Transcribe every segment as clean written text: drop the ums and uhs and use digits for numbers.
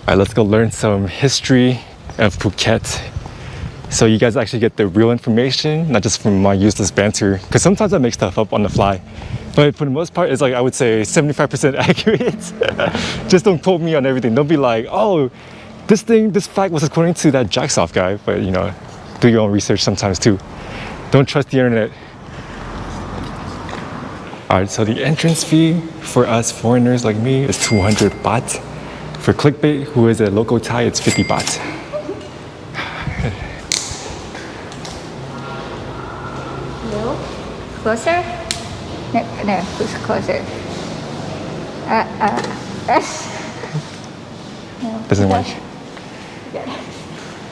All right, let's go learn some history of Phuket. So you guys actually get the real information, not just from my useless banter. Because sometimes I make stuff up on the fly. But for the most part, it's like, I would say 75% accurate. Just don't quote me on everything. Don't be like, oh, this fact was according to that Jacksoff guy. But you know, do your own research sometimes too. Don't trust the internet. All right, so the entrance fee for us foreigners like me is 200 baht. For Clickbait, who is a local Thai, it's 50 baht. No? Closer? No, push closer. No. Doesn't work. Okay.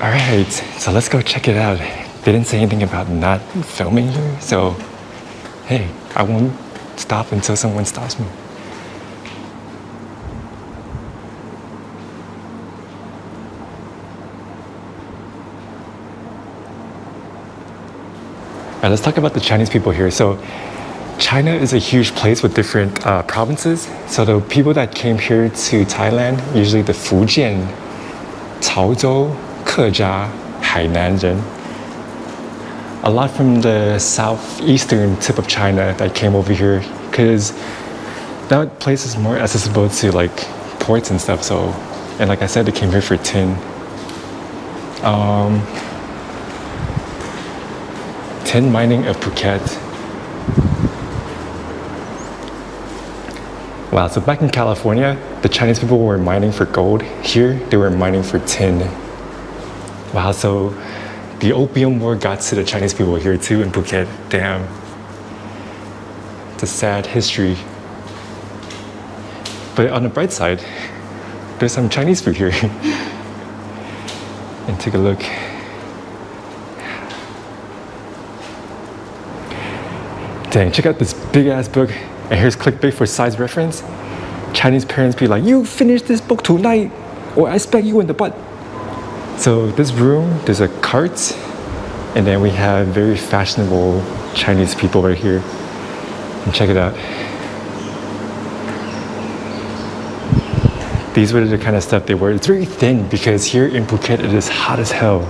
All right, so let's go check it out. They didn't say anything about not filming here, so hey, I won't stop until someone stops me. All right, let's talk about the Chinese people here. So China is a huge place with different provinces. So the people that came here to Thailand, usually the Fujian, Chaozhou, Kejia, Hainan人. A lot from the southeastern tip of China that came over here because that place is more accessible to like ports and stuff. So, and like I said, they came here for tin. Tin mining of Phuket. Wow, so back in California, the Chinese people were mining for gold. Here, they were mining for tin. Wow, so the Opium War got to the Chinese people here too in Phuket. Damn. It's a sad history. But on the bright side, there's some Chinese food here. And take a look. Dang, check out this big ass book. And here's Clickbait for size reference. Chinese parents be like, you finish this book tonight or I spank you in the butt. So this room, there's a cart, and then we have very fashionable Chinese people right here. And check it out. These were the kind of stuff they wear. It's very thin because here in Phuket it is hot as hell.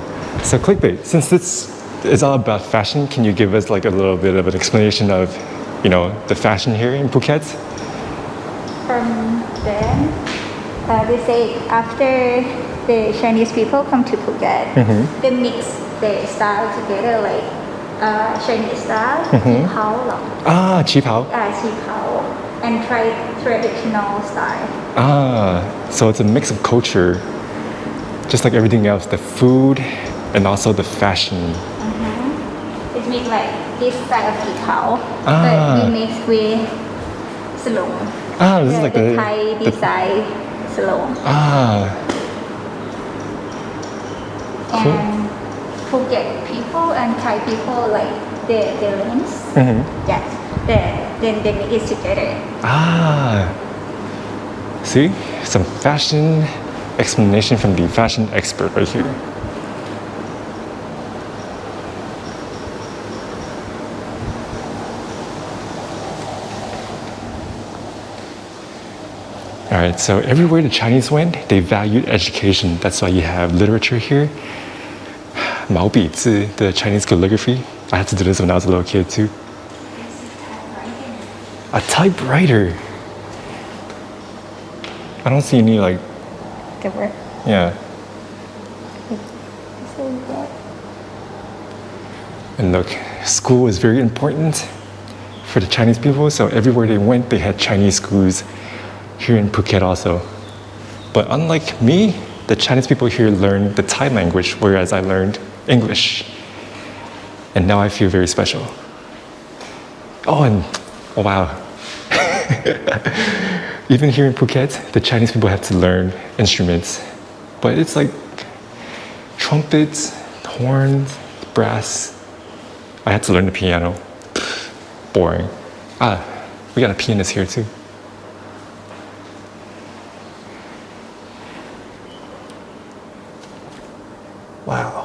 So Clickbait, since this is all about fashion, can you give us like a little bit of an explanation of, you know, the fashion here in Phuket? From then, they say after the Chinese people come to Phuket, they mix their style together, like Chinese style, Qipao. qipao, and try traditional style. So it's a mix of culture, just like everything else, the food and also the fashion. It's made like this style of qipao, but we mix with salon. This is like the Thai design salon. Cool. And Phuket people and Thai people like the lens. Yes. Then they make it together. See? Some fashion explanation from the fashion expert right here. All right, so everywhere the Chinese went, they valued education. That's why you have literature here. 毛笔字, the Chinese calligraphy. I had to do this when I was a little kid too. A typewriter. I don't see any like. The word. Yeah. And look, school is very important for the Chinese people. So everywhere they went, they had Chinese schools. Here in Phuket also. But unlike me, the Chinese people here learned the Thai language, whereas I learned English. And now I feel very special. Oh wow. Even here in Phuket, the Chinese people have to learn instruments. But it's like trumpets, horns, brass. I had to learn the piano. Boring. We got a pianist here too. Wow.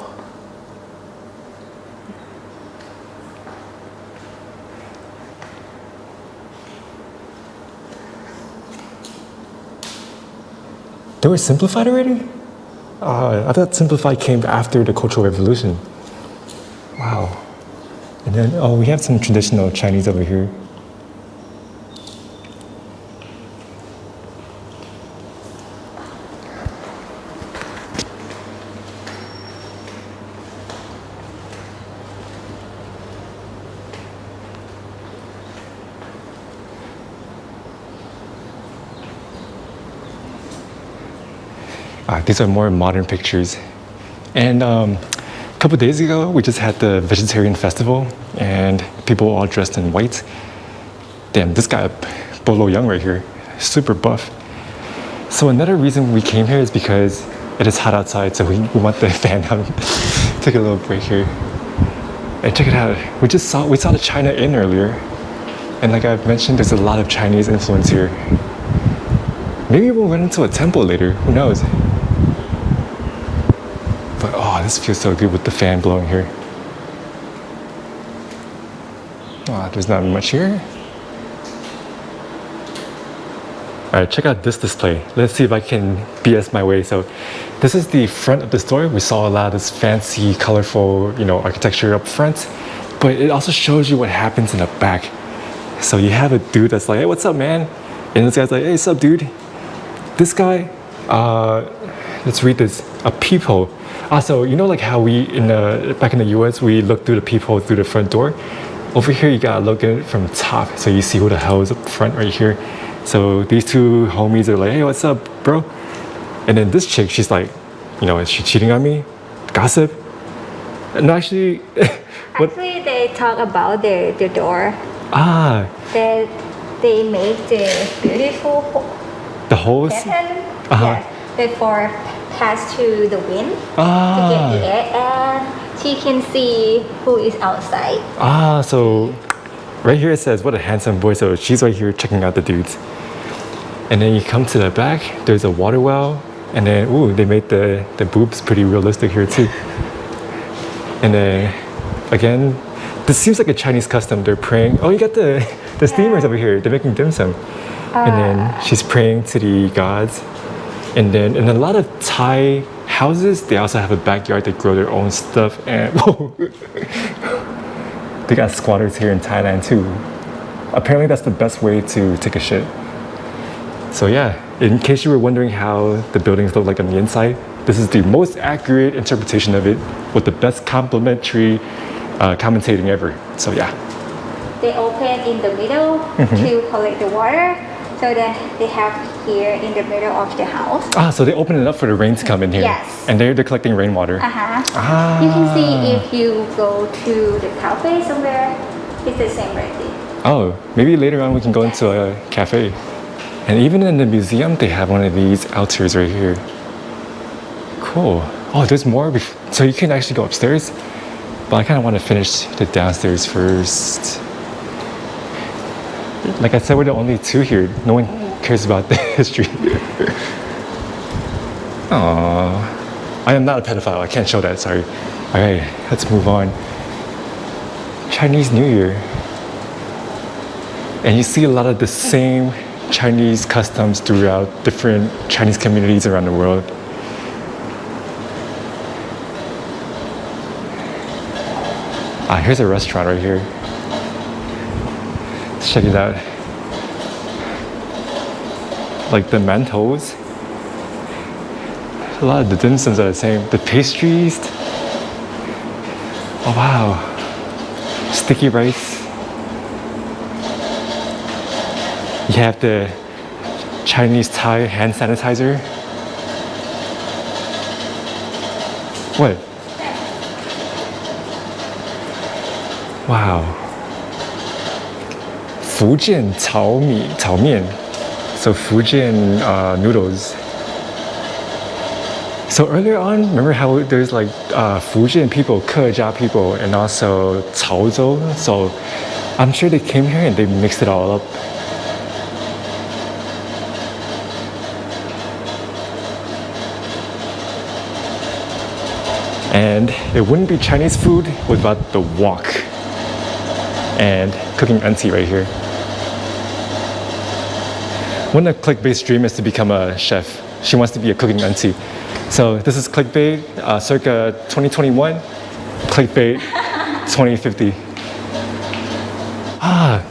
They were simplified already? I thought simplified came after the Cultural Revolution. Wow. And then, we have some traditional Chinese over here. These are more modern pictures. And a couple days ago, we just had the vegetarian festival, and people all dressed in white. Damn, this guy, Bolo Young right here, super buff. So another reason we came here is because it is hot outside, so we want the fan out. Take a little break here. And check it out, we saw the China Inn earlier. And like I've mentioned, there's a lot of Chinese influence here. Maybe we'll run into a temple later, who knows? But this feels so good with the fan blowing here. There's not much here. Alright, check out this display. Let's see if I can BS my way. So this is the front of the store. We saw a lot of this fancy, colorful, architecture up front. But it also shows you what happens in the back. So you have a dude that's like, hey, what's up, man? And this guy's like, hey, what's up, dude? This guy, let's read this, a peephole. So like how we, back in the US, we look through the peephole through the front door. Over here, you gotta look at it from the top, so you see who the hell is up front right here. So these two homies are like, hey, what's up, bro? And then this chick, she's like, is she cheating on me? Gossip? No, actually... what? Actually, they talk about the door. They make the beautiful... The holes? Pattern, yes, before pass to the wind to get the air, and she can see who is outside. So right here it says, what a handsome boy. So she's right here checking out the dudes. And then you come to the back, there's a water well, and then, they made the boobs pretty realistic here too. And then, again, this seems like a Chinese custom. They're praying. You got the steamers over here. They're making dim sum. And then she's praying to the gods. And then in a lot of Thai houses, they also have a backyard. They grow their own stuff. And they got squatters here in Thailand too. Apparently that's the best way to take a shit. So yeah, in case you were wondering how the buildings look like on the inside, this is the most accurate interpretation of it with the best complimentary commentating ever. So yeah. They open in the middle to collect the water. So then they have here in the middle of the house. So they open it up for the rain to come in here. Yes. And they're collecting rainwater. You can see if you go to the cafe somewhere, it's the same right there. Maybe later on we can go into a cafe. And even in the museum, they have one of these altars right here. Cool. There's more. So you can actually go upstairs. But I kind of want to finish the downstairs first. Like I said, we're the only two here. No one cares about the history. I am not a pedophile. I can't show that, sorry. Alright, let's move on. Chinese New Year. And you see a lot of the same Chinese customs throughout different Chinese communities around the world. Here's a restaurant right here. Let's check it out. Like the mantos. A lot of the dim sums are the same. The pastries. Oh wow. Sticky rice. You have the Chinese Thai hand sanitizer. What? Wow. Fujian 炒面. So Fujian noodles. So earlier on, remember how there's like Fujian people, Kejia people, and also Caozhou. So I'm sure they came here and they mixed it all up. And it wouldn't be Chinese food without the wok and cooking auntie right here. One of Clickbait's dream is to become a chef. She wants to be a cooking auntie. So this is Clickbait, circa 2021. Clickbait 2050.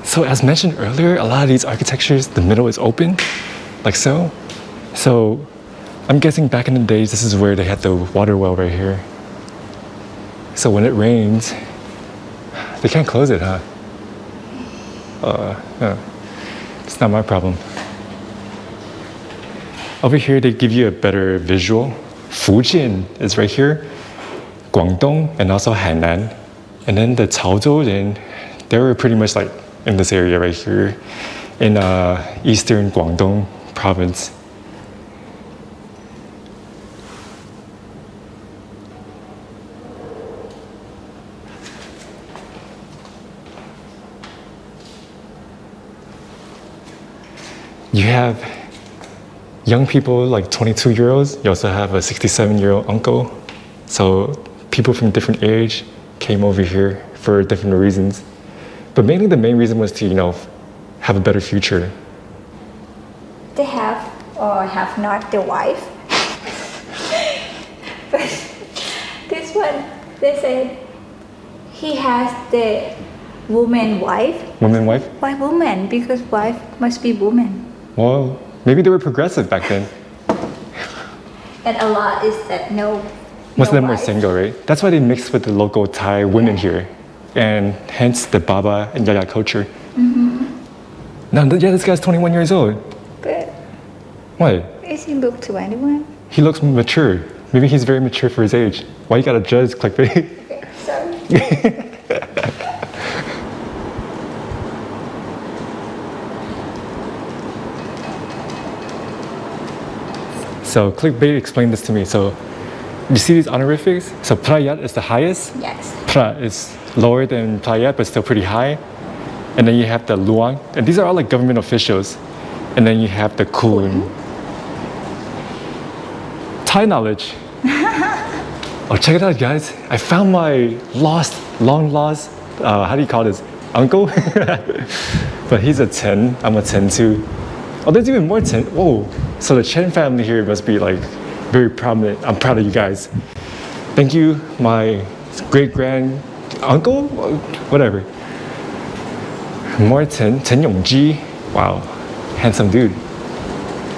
So as mentioned earlier, a lot of these architectures, the middle is open, like so. So I'm guessing back in the days, this is where they had the water well right here. So when it rains, they can't close it, huh? It's not my problem. Over here, they give you a better visual. Fujian is right here, Guangdong, and also Hainan. And then the Chaozhou, they were pretty much like in this area right here in eastern Guangdong province. You have young people like 22-year-olds. You also have a 67-year-old uncle. So people from different age came over here for different reasons. But mainly the main reason was to, have a better future. They have or have not the wife. But this one, they said he has the woman wife. Woman wife? Why woman? Because wife must be woman. Well, maybe they were progressive back then. And a lot is that no. Most of them were wife. single, right? That's why they mixed with the local Thai women here. And hence the Baba and Yaya culture. Now, this guy's 21 years old. But What? is he look 21? He looks mature. Maybe he's very mature for his age. Why you gotta judge Clickbait? Okay, sorry. So Clickbait explained this to me. So you see these honorifics? So Prayat is the highest. Yes. Pra is lower than Prayat, but still pretty high. And then you have the Luang. And these are all like government officials. And then you have the Kun. Thai knowledge. Oh, check it out, guys. I found my long lost, how do you call this? Uncle? But he's a 10. I'm a 10 too. Oh, there's even more 10. Whoa. So the Chen family here must be like very prominent. I'm proud of you guys. Thank you, my great-grand uncle? Whatever. More 10. Chen Yongji. Wow. Handsome dude.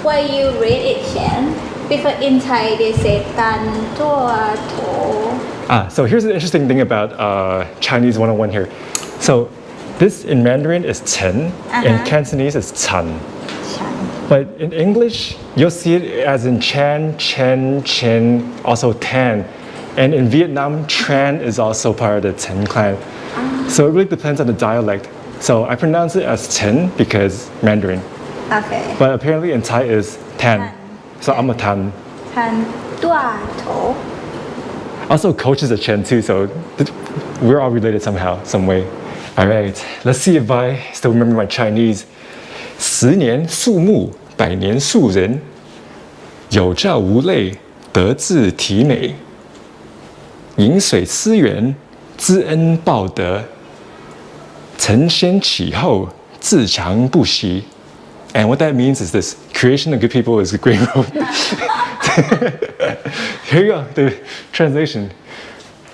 Why you read it, Chen? Because in Thai they say tan tua to. So here's the interesting thing about Chinese 101 here. So this in Mandarin is Chen, in Cantonese is Chan. But in English, you'll see it as in Chan, Chen, Chin, also Tan. And in Vietnam, Tran is also part of the Chen clan. So it really depends on the dialect. So I pronounce it as Chen because Mandarin. Okay. But apparently in Thai is Tan. So I'm a Tan. Tan tua to. Also, Coach is a Chen too, so we're all related somehow, some way. All right, let's see if I still remember my Chinese. 10年树木，百年树人，有照无类，德智体美。饮水思源，知恩报德。承先启后，自强不息。And what that means is this: creation of good people is a great road. Here you go, the translation.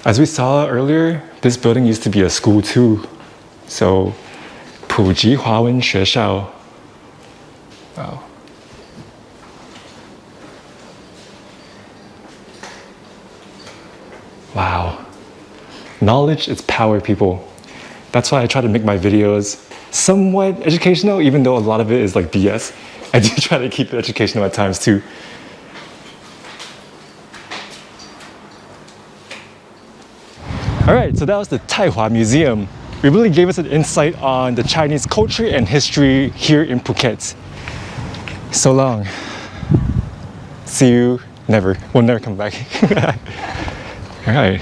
As we saw earlier, this building used to be a school too. So, 普吉华文学校. Wow. Wow. Knowledge is power, people. That's why I try to make my videos somewhat educational, even though a lot of it is like BS. I do try to keep it educational at times too. All right, so that was the Thai Hua Museum. It really gave us an insight on the Chinese culture and history here in Phuket. So long. See you never. We'll never come back. All right.